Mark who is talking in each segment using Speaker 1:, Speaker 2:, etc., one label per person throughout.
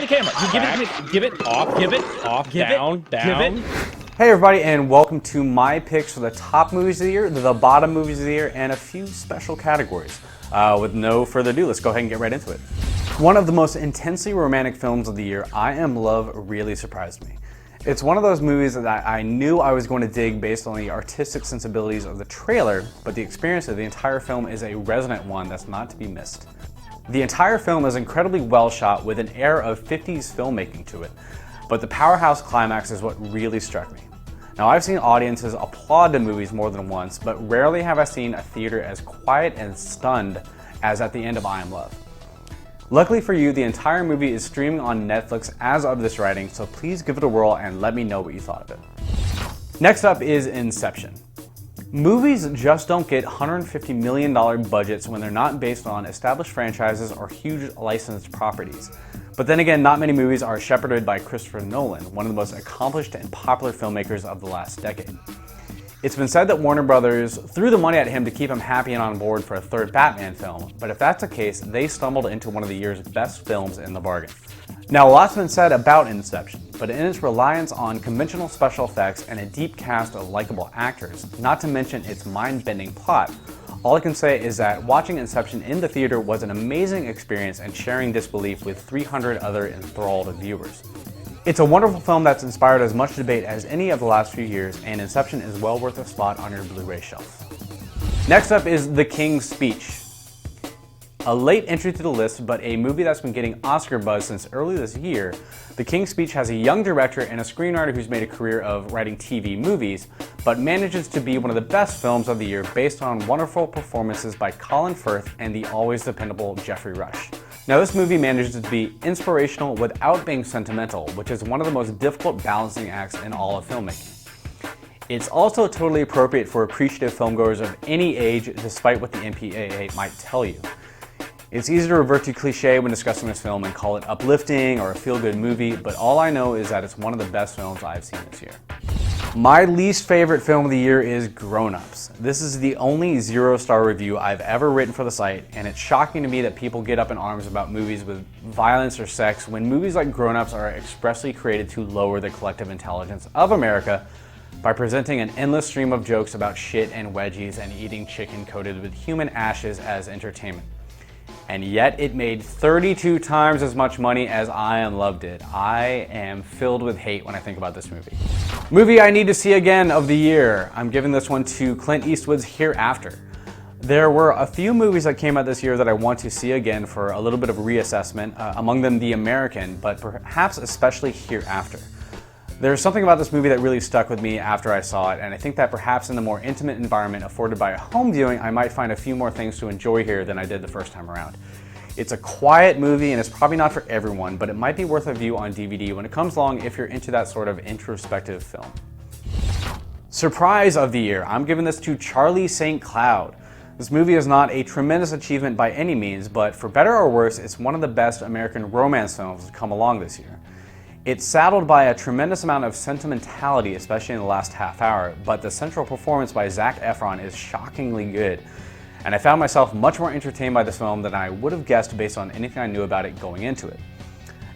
Speaker 1: the camera. Give it off, down.
Speaker 2: Hey everybody, and welcome to my picks for the top movies of the year, the bottom movies of the year, and a few special categories. With no further ado, let's go ahead and get right into it. One of the most intensely romantic films of the year, I Am Love, really surprised me. It's one of those movies that I knew I was going to dig based on the artistic sensibilities of the trailer, but the experience of the entire film is a resonant one that's not to be missed. The entire film is incredibly well shot with an air of 50s filmmaking to it, but the powerhouse climax is what really struck me. Now, I've seen audiences applaud the movies more than once, but rarely have I seen a theater as quiet and stunned as at the end of I Am Love. Luckily for you, the entire movie is streaming on Netflix as of this writing, so please give it a whirl and let me know what you thought of it. Next up is Inception. Movies just don't get $150 million budgets when they're not based on established franchises or huge licensed properties. But then again, not many movies are shepherded by Christopher Nolan, one of the most accomplished and popular filmmakers of the last decade. It's been said that Warner Brothers threw the money at him to keep him happy and on board for a third Batman film, but if that's the case, they stumbled into one of the year's best films in the bargain. Now, a lot's been said about Inception, but in its reliance on conventional special effects and a deep cast of likable actors, not to mention its mind-bending plot, all I can say is that watching Inception in the theater was an amazing experience and sharing disbelief with 300 other enthralled viewers. It's a wonderful film that's inspired as much debate as any of the last few years, and Inception is well worth a spot on your Blu-ray shelf. Next up is The King's Speech. A late entry to the list, but a movie that's been getting Oscar buzz since early this year, The King's Speech has a young director and a screenwriter who's made a career of writing TV movies, but manages to be one of the best films of the year based on wonderful performances by Colin Firth and the always dependable Geoffrey Rush. Now, this movie manages to be inspirational without being sentimental, which is one of the most difficult balancing acts in all of filmmaking. It's also totally appropriate for appreciative filmgoers of any age, despite what the MPAA might tell you. It's easy to revert to cliche when discussing this film and call it uplifting or a feel-good movie, but all I know is that it's one of the best films I've seen this year. My least favorite film of the year is Grown Ups. This is the only 0-star review I've ever written for the site, and it's shocking to me that people get up in arms about movies with violence or sex when movies like Grown Ups are expressly created to lower the collective intelligence of America by presenting an endless stream of jokes about shit and wedgies and eating chicken coated with human ashes as entertainment. And yet it made 32 times as much money as I Am Love did. I am filled with hate when I think about this movie. Movie I need to see again of the year. I'm giving this one to Clint Eastwood's Hereafter. There were a few movies that came out this year that I want to see again for a little bit of reassessment, among them The American, but perhaps especially Hereafter. There's something about this movie that really stuck with me after I saw it, and I think that perhaps in the more intimate environment afforded by a home viewing, I might find a few more things to enjoy here than I did the first time around. It's a quiet movie and it's probably not for everyone, but it might be worth a view on DVD when it comes along if you're into that sort of introspective film. Surprise of the year, I'm giving this to Charlie St. Cloud. This movie is not a tremendous achievement by any means, but for better or worse, it's one of the best American romance films to come along this year. It's saddled by a tremendous amount of sentimentality, especially in the last half hour, but the central performance by Zac Efron is shockingly good. And I found myself much more entertained by this film than I would have guessed based on anything I knew about it going into it.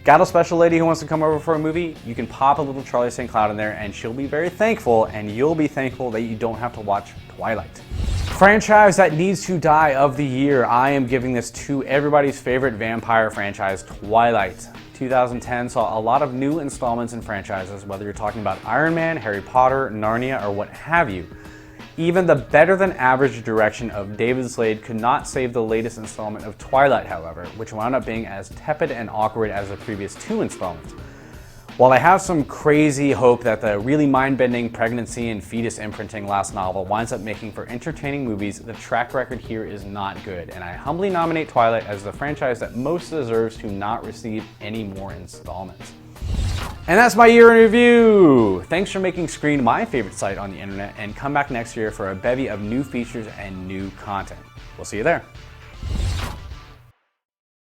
Speaker 2: Got a special lady who wants to come over for a movie? You can pop a little Charlie St. Cloud in there and she'll be very thankful, and you'll be thankful that you don't have to watch Twilight. Franchise that needs to die of the year. I am giving this to everybody's favorite vampire franchise, Twilight. 2010 saw a lot of new installments in franchises, whether you're talking about Iron Man, Harry Potter, Narnia, or what have you. Even the better-than-average direction of David Slade could not save the latest installment of Twilight, however, which wound up being as tepid and awkward as the previous two installments. While I have some crazy hope that the really mind-bending pregnancy and fetus imprinting last novel winds up making for entertaining movies, the track record here is not good, and I humbly nominate Twilight as the franchise that most deserves to not receive any more installments. And that's my year in review! Thanks for making Screen my favorite site on the internet, and come back next year for a bevy of new features and new content. We'll see you there.